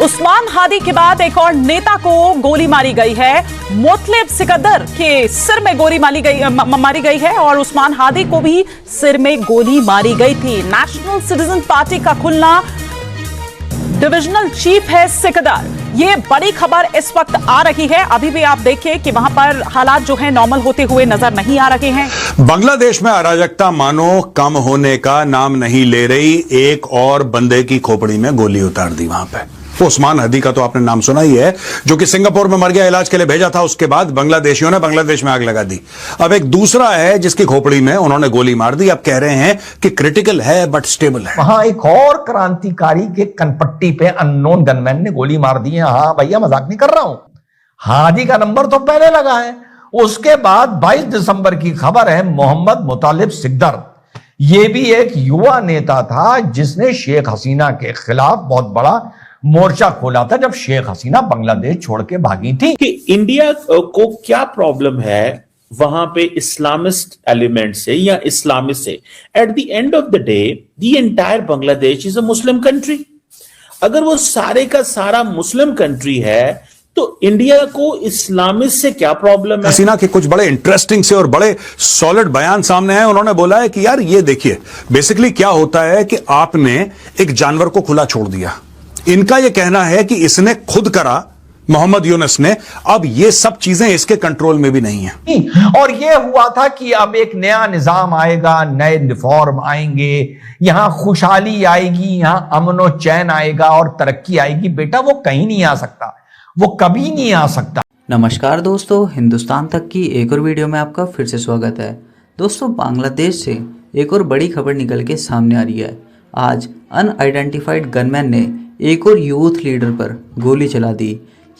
उस्मान हादी के बाद एक और नेता को गोली मारी गई है। मोतलेब सिकंदर के सिर में गोली मारी गई है और उस्मान हादी को भी सिर में गोली मारी गई थी। नेशनल सिटीजन पार्टी का खुलना डिविजनल चीफ है सिकंदर। ये बड़ी खबर इस वक्त आ रही है। अभी भी आप देखिए कि वहां पर हालात जो है नॉर्मल होते हुए नजर नहीं आ रहे हैं। बांग्लादेश में अराजकता मानो कम होने का नाम नहीं ले रही। एक और बंदे की खोपड़ी में गोली उतार दी वहां पे। उस्मान हादी का तो आपने नाम सुना ही है, जो कि सिंगापुर में मर गया, इलाज के लिए भेजा था। उसके बाद बांग्लादेशियों ने बांग्लादेश में आग लगा दी। अब एक दूसरा है जिसकी खोपड़ी में उन्होंने गोली मार दी। अब कह रहे हैं कि क्रिटिकल है बट स्टेबल है। वहां एक और क्रांतिकारी के कनपट्टी पे अननोन गनमैन ने गोली मार दी है। हाँ भैया, मजाक नहीं कर रहा हूं। हादी का नंबर तो पहले लगा है। उसके बाद 22 दिसंबर की खबर है, मोहम्मद मुतालिब सिकंदर, ये भी एक युवा नेता था जिसने शेख हसीना के खिलाफ बहुत बड़ा मोर्चा खोला था जब शेख हसीना बांग्लादेश छोड़ के भागी थी। कि इंडिया को क्या प्रॉब्लम है वहां पे इस्लामिस्ट एलिमेंट से या इस्लामिस्ट से। At the end of the day the entire Bangladesh is a Muslim country. अगर वो सारे का सारा मुस्लिम कंट्री है तो इंडिया को इस्लामिस्ट से क्या प्रॉब्लम है। हसीना के कुछ बड़े इंटरेस्टिंग से और बड़े सॉलिड बयान सामने आए। उन्होंने बोला है कि यार ये देखिए, बेसिकली क्या होता है कि आपने एक जानवर को खुला छोड़ दिया। इनका यह कहना है कि इसने खुद करा, मोहम्मद यूनुस ने। अब ये सब चीजें इसके कंट्रोल में भी नहीं है। और ये हुआ था कि अब एक नया निजाम आएगा, नए रिफॉर्म आएंगे, यहां खुशहाली आएगी, यहां अमन और चैन आएगा और तरक्की आएगी। बेटा, वो कहीं नहीं आ सकता, वो कभी नहीं आ सकता। नमस्कार दोस्तों, हिंदुस्तान तक की एक और वीडियो में आपका फिर से स्वागत है। दोस्तों, बांग्लादेश से एक और बड़ी खबर निकल के सामने आ रही है। आज अनआइडेंटिफाइड गनमैन ने एक और यूथ लीडर पर गोली चला दी।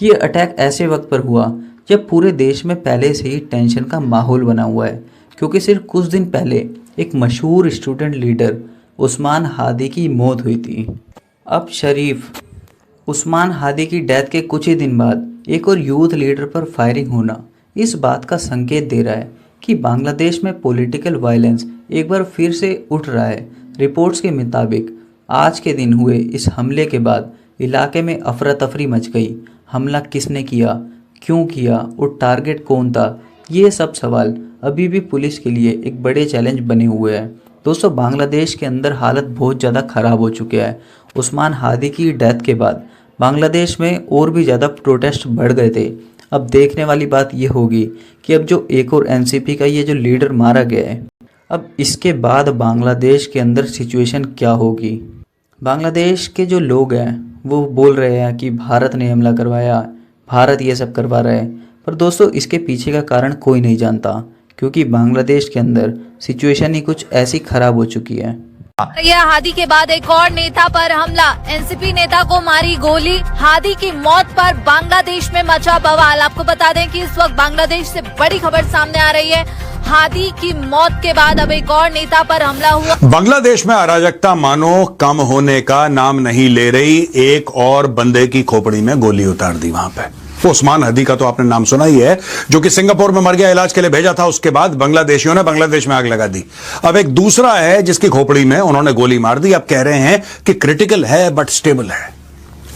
ये अटैक ऐसे वक्त पर हुआ जब पूरे देश में पहले से ही टेंशन का माहौल बना हुआ है, क्योंकि सिर्फ कुछ दिन पहले एक मशहूर स्टूडेंट लीडर उस्मान हादी की मौत हुई थी। अब शरीफ उस्मान हादी की डेथ के कुछ ही दिन बाद एक और यूथ लीडर पर फायरिंग होना इस बात का संकेत दे रहा है कि बांग्लादेश में पॉलिटिकल वायलेंस एक बार फिर से उठ रहा है। रिपोर्ट्स के मुताबिक आज के दिन हुए इस हमले के बाद इलाके में अफरा तफरी मच गई। हमला किसने किया, क्यों किया और टारगेट कौन था, ये सब सवाल अभी भी पुलिस के लिए एक बड़े चैलेंज बने हुए हैं। दोस्तों, बांग्लादेश के अंदर हालत बहुत ज़्यादा ख़राब हो चुकी है। उस्मान हादी की डेथ के बाद बांग्लादेश में और भी ज़्यादा प्रोटेस्ट बढ़ गए थे। अब देखने वाली बात ये होगी कि अब जो एक और एनसीपी का ये जो लीडर मारा गया है, अब इसके बाद बांग्लादेश के अंदर सिचुएशन क्या होगी। बांग्लादेश के जो लोग हैं वो बोल रहे हैं कि भारत ने हमला करवाया, भारत ये सब करवा रहा है। पर दोस्तों, इसके पीछे का कारण कोई नहीं जानता, क्योंकि बांग्लादेश के अंदर सिचुएशन ही कुछ ऐसी खराब हो चुकी है। यह हादी के बाद एक और नेता पर हमला, एनसीपी नेता को मारी गोली। हादी की मौत पर बांग्लादेश में मचा बवाल। आपको बता दें कि इस वक्त बांग्लादेश से बड़ी खबर सामने आ रही है। हादी की मौत के बाद अब एक और नेता पर हमला हुआ। बांग्लादेश में अराजकता मानो कम होने का नाम नहीं ले रही। एक और बंदे की खोपड़ी में गोली उतार दी वहां पे। उस्मान हादी का तो आपने नाम सुना ही है, जो कि सिंगापुर में मर गया, इलाज के लिए भेजा था। उसके बाद बांग्लादेशियों ने बांग्लादेश में आग लगा दी। अब एक दूसरा है जिसकी खोपड़ी में उन्होंने गोली मार दी। अब कह रहे हैं कि क्रिटिकल है बट स्टेबल है।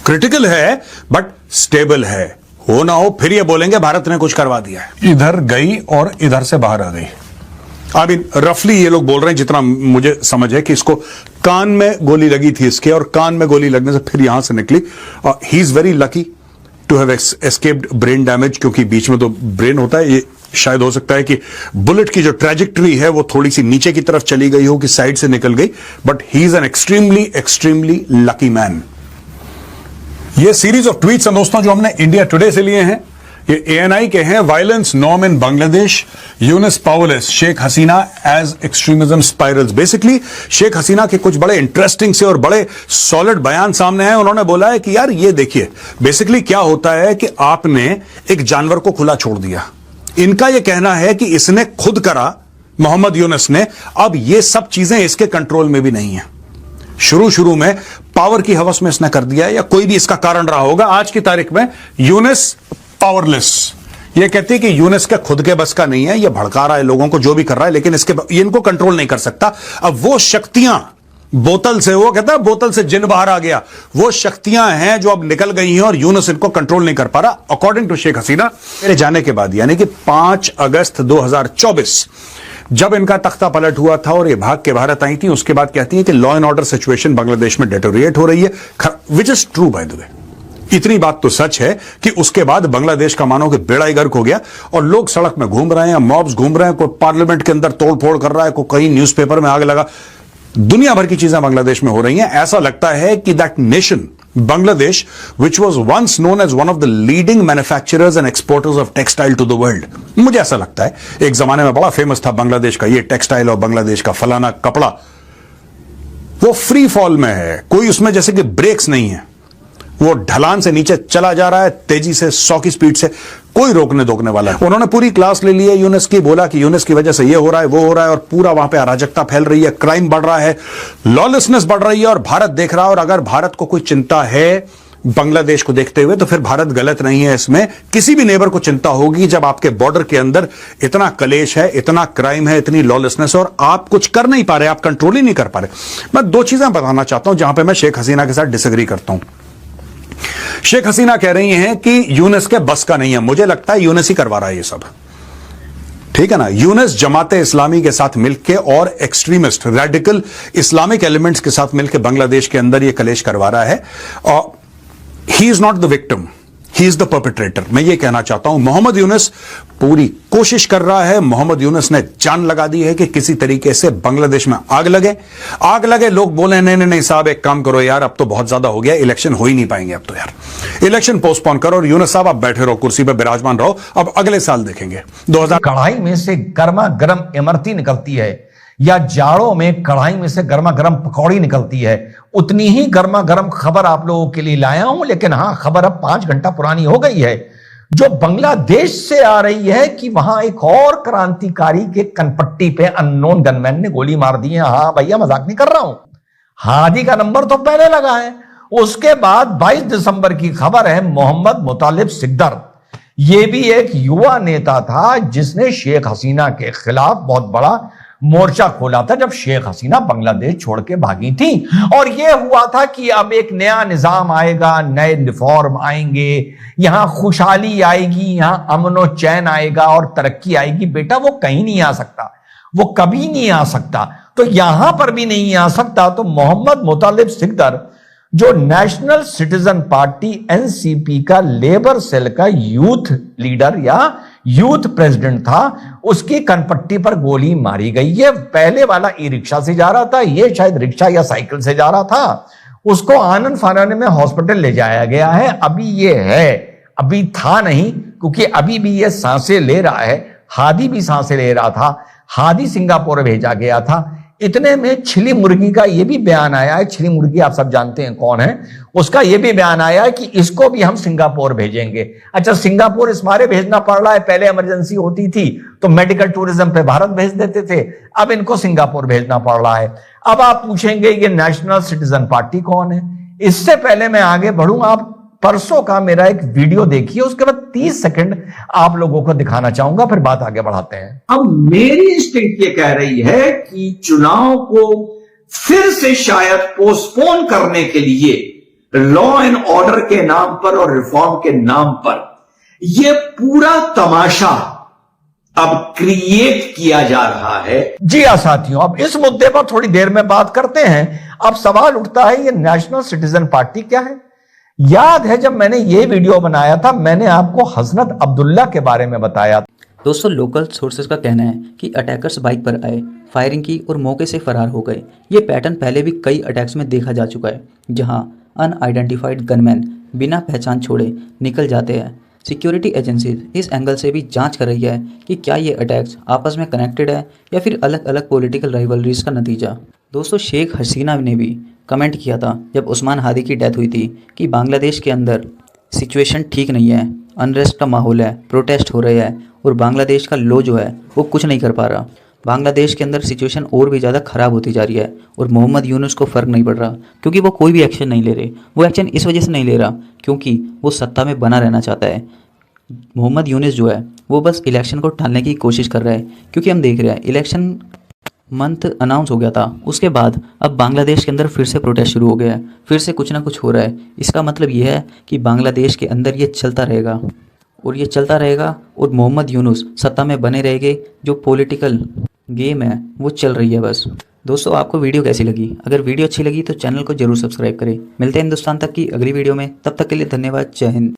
क्रिटिकल है बट स्टेबल है। हो ना हो फिर ये बोलेंगे भारत ने कुछ करवा दिया है। इधर गई और इधर से बाहर आ गई। अभी रफली ये लोग बोल रहे हैं, जितना मुझे समझ है, कि इसको कान में गोली लगी थी इसके, और कान में गोली लगने से फिर यहां से निकली। He is very lucky to have escaped brain damage, क्योंकि बीच में तो ब्रेन होता है। ये शायद हो सकता है कि बुलेट की जो ट्रैजेक्टरी है वो थोड़ी सी नीचे की तरफ चली गई हो, कि साइड से निकल गई। But he is an extremely lucky man. ये सीरीज ऑफ ट्वीट्स हैं दोस्तों जो हमने इंडिया टुडे से लिए हैं। ये ANI के हैं। Violence norm in Bangladesh, Yunus powerless, Sheikh Hasina as extremism spirals. Basically Sheikh Hasina के कुछ बड़े इंटरेस्टिंग से और बड़े सॉलिड बयान सामने आए। उन्होंने बोला है कि यार ये देखिए, बेसिकली क्या होता है कि आपने एक जानवर को खुला छोड़ दिया। इनका यह कहना है कि इसने खुद करा, मोहम्मद यूनुस ने। अब ये सब चीजें इसके कंट्रोल में भी नहीं है। शुरू में पावर की हवस में इसने कर दिया, या कोई भी इसका कारण रहा होगा। आज की तारीख में यूनुस पावरलेस। ये कहते हैं कि यूनुस के खुद के बस का नहीं है, ये भड़का रहा है लोगों को, जो भी कर रहा है, लेकिन ये इनको कंट्रोल नहीं कर सकता। अब वो शक्तियां बोतल से, वो कहता है बोतल से जिन बाहर आ गया, वो शक्तियां हैं जो अब निकल गई हैं और यूनुस इनको कंट्रोल नहीं कर पा रहा। अकॉर्डिंग टू शेख हसीना, मेरे जाने के बाद यानी कि 5 अगस्त 2024 जब इनका तख्ता पलट हुआ था और ये भाग के भारत आई थी, उसके बाद कहती है कि law and order situation Bangladesh में डेटोरिएट हो रही है, which is true by the way. इतनी बात तो सच है कि उसके बाद बांग्लादेश का मानो कि बेड़ा ही गर्क हो गया और लोग सड़क में घूम रहे हैं, मॉब्स घूम रहे हैं, कोई पार्लियामेंट के अंदर तोड़फोड़ कर रहा है, कोई कहीं न्यूज़पेपर में आग लगा, दुनिया भर की चीजें बांग्लादेश में हो रही हैं। ऐसा लगता है कि that nation Bangladesh, which was once known as one of the leading manufacturers and exporters of textile to the world, मुझे ऐसा लगता है एक जमाने में बड़ा फेमस था बांग्लादेश का ये टेक्सटाइल और बांग्लादेश का फलाना कपड़ा, वो फ्री फॉल में है, कोई उसमें जैसे कि ब्रेक्स नहीं है, वो ढलान से नीचे चला जा रहा है तेजी से 100 की स्पीड से, कोई रोकने दोकने वाला है। उन्होंने पूरी क्लास ले ली है यूनुस की, बोला कि यूनुस की वजह से ये हो रहा है वो हो रहा है और पूरा वहां पे अराजकता फैल रही है, क्राइम बढ़ रहा है, लॉलेसनेस बढ़ रही है और भारत देख रहा है। और अगर भारत को कोई चिंता है बांग्लादेश को देखते हुए तो फिर भारत गलत नहीं है इसमें। किसी भी नेबर को चिंता होगी जब आपके बॉर्डर के अंदर इतना कलेश है, इतना क्राइम है, इतनी लॉलेसनेस और आप कुछ कर नहीं पा रहे, आप कंट्रोल ही नहीं कर पा रहे। मैं 2 चीजें बताना चाहता हूं जहां पर मैं शेख हसीना के साथ डिसएग्री करता हूं। शेख हसीना कह रही हैं कि यूनुस के बस का नहीं है, मुझे लगता है यूनुस ही करवा रहा है ये सब, ठीक है ना। यूनुस जमाते इस्लामी के साथ मिलकर और एक्सट्रीमिस्ट रेडिकल इस्लामिक एलिमेंट्स के साथ मिलकर बांग्लादेश के अंदर ये कलेश करवा रहा है और he is not the victim, he is the perpetrator. मैं ये कहना चाहता हूं मोहम्मद यूनुस पूरी कोशिश कर रहा है, मोहम्मद यूनुस ने जान लगा दी है कि किसी तरीके से बांग्लादेश में आग लगे। लोग बोले नहीं साहब एक काम करो यार, अब तो बहुत ज्यादा हो गया, इलेक्शन हो ही नहीं पाएंगे अब तो यार, इलेक्शन पोस्टपोन करो और यूनुस साहब आप बैठे रहो कुर्सी पर विराजमान रहो, अब अगले साल देखेंगे। 2000 कढ़ाई में से गर्मा गर्म इमरती निकलती है या जाड़ों में कढ़ाई में से गर्मा गर्म पकौड़ी निकलती है, उतनी ही गर्मा गर्म खबर आप लोगों के लिए लाया हूं। लेकिन हां, खबर अब 5 घंटा पुरानी हो गई है, जो बांग्लादेश से आ रही है कि वहां एक और क्रांतिकारी के कनपट्टी पे अननोन गनमैन ने गोली मार दी है। हां भैया, मजाक नहीं कर रहा हूं, हादी का नंबर तो पहले लगा है। उसके बाद 22 दिसंबर की खबर है, मोहम्मद मुतालिब सिकदर, यह भी एक युवा नेता था जिसने शेख हसीना के खिलाफ बहुत बड़ा मोर्चा खोला था जब शेख हसीना बांग्लादेश छोड़ के भागी थी। और यह हुआ था कि अब एक नया निजाम आएगा, नए रिफॉर्म आएंगे, यहां खुशहाली आएगी, यहां अमन और चैन आएगा और तरक्की आएगी। बेटा, वो कहीं नहीं आ सकता, वो कभी नहीं आ सकता, तो यहां पर भी नहीं आ सकता। तो मोहम्मद मुतालिब सिकदर, जो नेशनल सिटीजन पार्टी एनसीपी का लेबर सेल का यूथ लीडर या यूथ प्रेसिडेंट था, उसकी कनपट्टी पर गोली मारी गई। ये पहले वाला ई रिक्शा से जा रहा था, ये शायद रिक्शा या साइकिल से जा रहा था, उसको आनन फानन में हॉस्पिटल ले जाया गया है। अभी ये है, अभी था नहीं, क्योंकि अभी भी ये सांसें ले रहा है। हादी भी सांसें ले रहा था, हादी सिंगापुर भेजा गया था। इतने में छिली मुर्गी का यह भी बयान आया है, छिली मुर्गी आप सब जानते हैं कौन है, उसका यह भी बयान आया है कि इसको भी हम सिंगापुर भेजेंगे। अच्छा, सिंगापुर इस मारे भेजना पड़ रहा है, पहले इमरजेंसी होती थी तो मेडिकल टूरिज्म पे भारत भेज देते थे, अब इनको सिंगापुर भेजना पड़ रहा है। अब आप पूछेंगे ये नेशनल सिटीजन पार्टी कौन है। इससे पहले मैं आगे बढ़ूं, आप परसों का मेरा एक वीडियो देखिए, उसके बाद 30 सेकंड आप लोगों को दिखाना चाहूंगा, फिर बात आगे बढ़ाते हैं। अब मेरी इंस्टिंक्ट ये कह रही है कि चुनाव को फिर से शायद पोस्टपोन करने के लिए लॉ एंड ऑर्डर के नाम पर और रिफॉर्म के नाम पर यह पूरा तमाशा अब क्रिएट किया जा रहा है। जी हाँ साथियों, अब इस मुद्दे पर थोड़ी देर में बात करते हैं। अब सवाल उठता है, ये नेशनल सिटीजन पार्टी क्या है? याद है जब मैंने ये वीडियो बनाया था, मैंने आपको हसनत अब्दुल्ला के बारे में बताया। दोस्तों, लोकल सोर्सेज का कहना है कि अटैकर्स बाइक पर आए, फायरिंग की और मौके से फरार हो गए। ये पैटर्न पहले भी कई अटैक्स में देखा जा चुका है, जहां अनआइडेंटिफाइड गनमैन बिना पहचान छोड़े निकल जाते हैं। सिक्योरिटी एजेंसीज इस एंगल से भी जांच कर रही है कि क्या ये अटैक्स आपस में कनेक्टेड है या फिर अलग अलग पॉलिटिकल राइवलरीज का नतीजा। दोस्तों, शेख हसीना ने भी कमेंट किया था जब उस्मान हादी की डेथ हुई थी कि बांग्लादेश के अंदर सिचुएशन ठीक नहीं है, अनरेस्ट का माहौल है, प्रोटेस्ट हो रहे हैं और बांग्लादेश का लॉ जो है वो कुछ नहीं कर पा रहा। बांग्लादेश के अंदर सिचुएशन और भी ज़्यादा ख़राब होती जा रही है और मोहम्मद यूनुस को फ़र्क नहीं पड़ रहा, क्योंकि वो कोई भी एक्शन नहीं ले रहे। वो एक्शन इस वजह से नहीं ले रहा क्योंकि वो सत्ता में बना रहना चाहता है। मोहम्मद यूनुस जो है वो बस इलेक्शन को टालने की कोशिश कर रहा है, क्योंकि हम देख रहे हैं इलेक्शन मंथ अनाउंस हो गया था, उसके बाद अब बांग्लादेश के अंदर फिर से प्रोटेस्ट शुरू हो गया है, फिर से कुछ ना कुछ हो रहा है। इसका मतलब ये है कि बांग्लादेश के अंदर ये चलता रहेगा और ये चलता रहेगा और मोहम्मद यूनुस सत्ता में बने रहेंगे। जो पॉलिटिकल गेम है वो चल रही है बस। दोस्तों, आपको वीडियो कैसी लगी? अगर वीडियो अच्छी लगी तो चैनल को जरूर सब्सक्राइब करें। मिलते हैं हिंदुस्तान तक की अगली वीडियो में, तब तक के लिए धन्यवाद। जय हिंद।